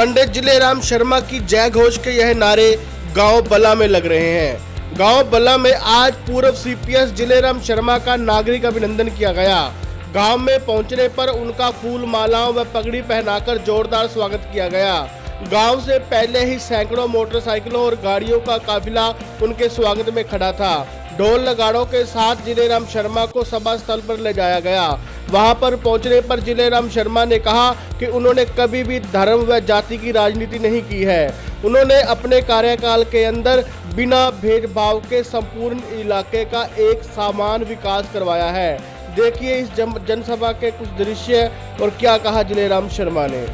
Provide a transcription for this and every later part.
पंडित जिलेराम शर्मा की जय घोष के यह नारे गांव बला में लग रहे हैं। गांव बला में आज पूर्व सीपीएस जिलेराम शर्मा का नागरिक अभिनंदन किया गया। गांव में पहुंचने पर उनका फूल मालाओं व पगड़ी पहनाकर जोरदार स्वागत किया गया। गांव से पहले ही सैकड़ों मोटरसाइकिलों और गाड़ियों का काफिला उनके स्वागत में खड़ा था। ढोल नगाड़ों के साथ जिलेराम शर्मा को सभा स्थल पर ले जाया गया। वहां पर पहुंचने पर जिलेराम शर्मा ने कहा कि उन्होंने कभी भी धर्म व जाति की राजनीति नहीं की है। उन्होंने अपने कार्यकाल के अंदर बिना भेदभाव के संपूर्ण इलाके का एक समान विकास करवाया है। देखिए इस जनसभा के कुछ दृश्य और क्या कहा जिलेराम शर्मा ने।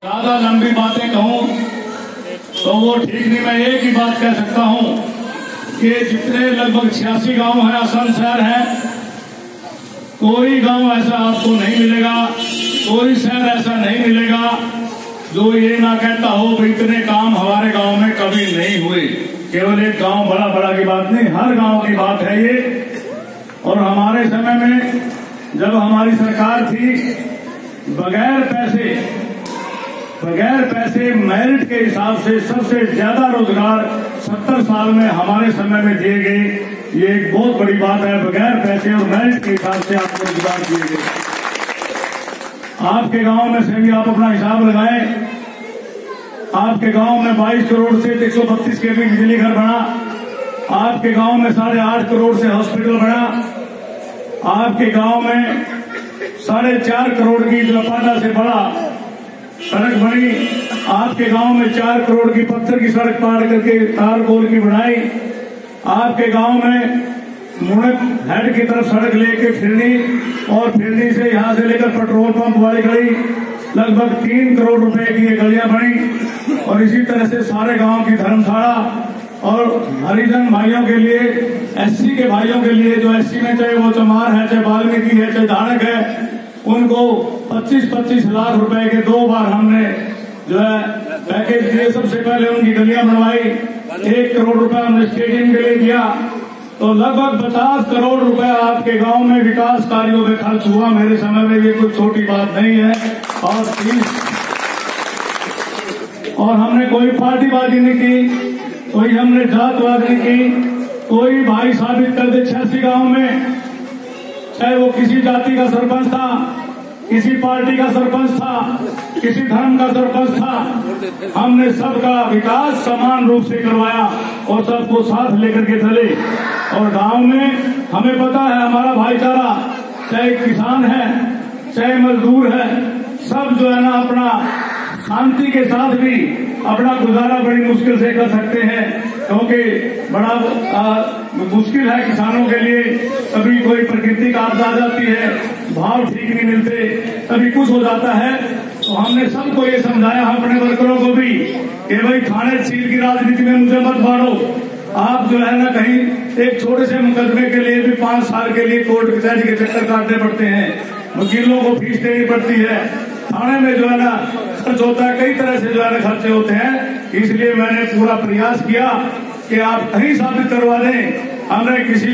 ज्यादा लंबी बातें कहूं तो वो ठीक नहीं। मैं एक ही बात कह सकता हूं कि जितने लगभग 86 गांव हैं, असम शहर है, कोई गांव ऐसा आपको नहीं मिलेगा, कोई शहर ऐसा नहीं मिलेगा जो ये ना कहता हो कि इतने काम हमारे गांव में कभी नहीं हुए। केवल एक गांव बड़ा बड़ा की बात नहीं, हर गांव की बात है ये। और हमारे समय में जब हमारी सरकार थी, बगैर पैसे मेरिट के हिसाब से सबसे ज्यादा रोजगार 70 साल में हमारे समय में दिए गए। ये एक बहुत बड़ी बात है, बगैर पैसे और मेरिट के हिसाब से आपको रोजगार दिए गए। आपके गांव में से भी आप अपना हिसाब लगाएं। आपके गांव में 22 करोड़ से 132 केवी बिजली घर बना। आपके गांव में 8.5 करोड़ से हॉस्पिटल बना। आपके गांव में 4.5 करोड़ की लपाटा से बड़ा सड़क बनी। आपके गांव में 4 करोड़ की पत्थर की सड़क पार करके तारकोल की बनाई। आपके गांव में मुड़क हेड की तरफ सड़क लेके फिरनी, और फिरनी से यहां से लेकर पेट्रोल पंप वाली गली लगभग 3 करोड़ रुपए की ये गलियां बनी। और इसी तरह से सारे गांव की धर्मशाला और हरिजन भाइयों के लिए, एससी के भाइयों के लिए, जो एससी में चाहे वो चमार है, चाहे वाल्मीकि है, चाहे धारक है, उनको 25-25 लाख रुपए के 2 बार हमने जो है पैकेज दिए। सबसे पहले उनकी गलियां बनवाई। 1 करोड़ रुपए हमने स्टेडियम के लिए दिया। तो लगभग 50 करोड़ रुपए आपके गांव में विकास कार्यों में खर्च हुआ मेरे समय में। ये कोई छोटी बात नहीं है। और हमने कोई पार्टीबाजी नहीं की, कोई हमने जातवाद नहीं की। कोई भाई साबित कर दे 86 गांव में, चाहे वो किसी जाति का सरपंच था, किसी पार्टी का सरपंच था, किसी धर्म का सरपंच था, हमने सबका विकास समान रूप से करवाया और सबको साथ लेकर के चले। और गांव में हमें पता है हमारा भाईचारा, चाहे किसान है, चाहे मजदूर है, सब जो है ना अपना शांति के साथ भी अपना गुजारा बड़ी मुश्किल से कर सकते हैं। क्योंकि बड़ा मुश्किल है किसानों के लिए। कभी कोई प्रकृति का आपदा आ जाती है, भाव ठीक नहीं मिलते, कभी कुछ हो जाता है। तो हमने सबको ये समझाया, अपने वर्करों को भी, कि भाई थाने तहसील की राजनीति में मुझे मत मारो। आप जो है ना कहीं एक छोटे से मुकदमे के लिए भी 5 साल के लिए कोर्ट कचहरी के चक्कर काटने पड़ते हैं, वकीलों को फीस देनी पड़ती है, थाने में जो है ना खर्च होता है, कई तरह से जो है ना खर्चे होते हैं। इसलिए मैंने पूरा प्रयास किया कि आप कहीं साबित करवा दें। हमने किसी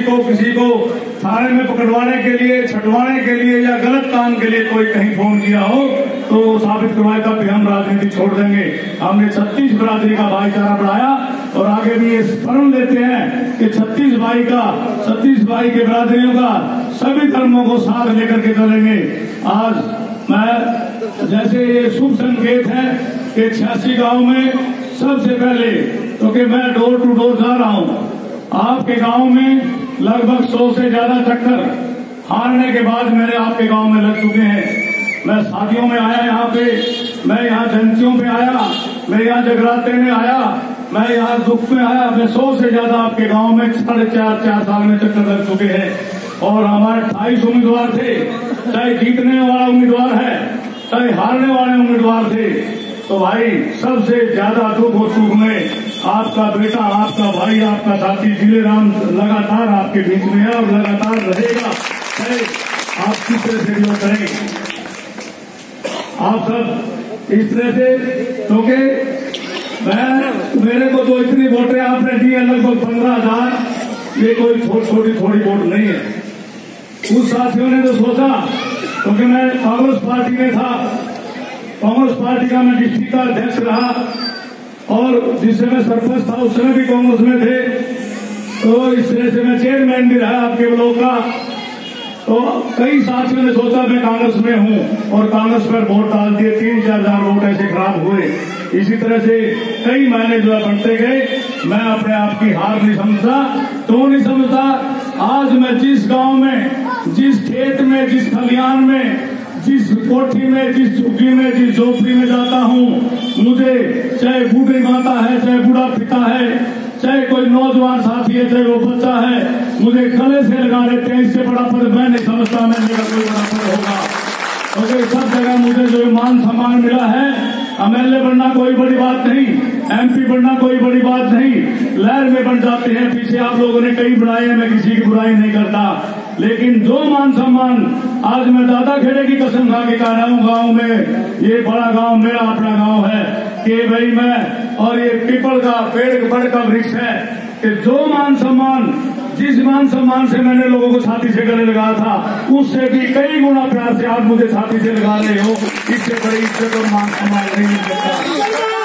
को थाने में पकड़वाने के लिए, छटवाने के लिए या गलत काम के लिए कोई कहीं फोन किया हो तो साबित करवाए, तब भी हम राजनीति छोड़ देंगे। हमने 36 बिरादरी का भाईचारा बढ़ाया और आगे भी ये प्रण लेते हैं कि 36 भाई के बिरादरियों का सभी धर्मों को साथ लेकर के चलेंगे। आज मैं जैसे ये शुभ संकेत है कि 86 गांव में सबसे पहले, क्योंकि मैं डोर टू डोर जा रहा हूं, आपके गांव में लगभग 100 से ज्यादा चक्कर हारने के बाद मेरे आपके गांव में लग चुके हैं। मैं शादियों में आया यहाँ पे, मैं यहाँ जयंतियों पे आया, मैं यहाँ जगराते में आया, मैं यहाँ दुख में आया। मैं 100 से ज्यादा आपके गांव में 4.5 साल में चक्कर लग चुके हैं। और हमारे 28 उम्मीदवार थे, चाहे जीतने वाला उम्मीदवार है चाहे हारने वाले उम्मीदवार थे, तो भाई सबसे ज्यादा दुख और सुख में आपका बेटा, आपका भाई, आपका साथी जिलेराम लगातार आपके बीच में है और लगातार रहेगा। चाहे आप किस तरह से जो करें, आप सब इस तरह से, क्योंकि मेरे को तो इतनी वोटें आपने दी है, लगभग 15,000। ये कोई थोड़ी वोट नहीं है। उस साथियों ने तो सोचा, क्योंकि मैं कांग्रेस पार्टी में था, कांग्रेस पार्टी का मैं डिस्ट्रिक्ट का अध्यक्ष रहा और जिस समय सरपंच था उस समय भी कांग्रेस में थे, तो इस तरह से मैं चेयरमैन भी रहा आपके ब्लॉक का। तो कई साथियों ने सोचा मैं कांग्रेस में हूं और कांग्रेस पर वोट डाल दिए, 3-4 हजार वोट ऐसे खराब हुए। इसी तरह से कई महीने जो है बढ़ते गए। मैं अपने आप की हार नहीं समझता। क्यों नहीं समझता? आज मैं जिस गांव में, जिस खेत में, जिस खलियान में, जिस कोठी में, जिस झुग्गी में, जिस झोपड़ी में जाता हूं, मुझे चाहे बूढ़ी माता है, चाहे बूढ़ा पिता है, चाहे कोई नौजवान साथी है, चाहे वो बच्चा है, मुझे गले से लगा लेते हैं। इससे बड़ा पद मैं नहीं समझता मैं मेरा कोई बड़ा पद होगा, क्योंकि सब जगह मुझे जो मान सम्मान मिला है। एमएलए बनना कोई बड़ी बात नहीं, एमपी बनना कोई बड़ी बात नहीं, लहर में बन जाते हैं। पीछे आप लोगों ने कई बुराई है, मैं किसी की बुराई नहीं करता, लेकिन जो मान सम्मान आज मैं दादा खेड़े की कसम खा के कह रहा हूँ, गाँव में, ये बड़ा गाँव मेरा अपना गाँव है कि भाई मैं, और ये पीपल का पेड़ बड़ का वृक्ष है कि जो मान सम्मान, जिस मान सम्मान से मैंने लोगों को छाती से गले लगाया था, उससे भी कई गुना प्यार से आप मुझे छाती से लगा रहे हो। इससे बड़ी इज्जत और मान सम्मान नहीं मिल सकता।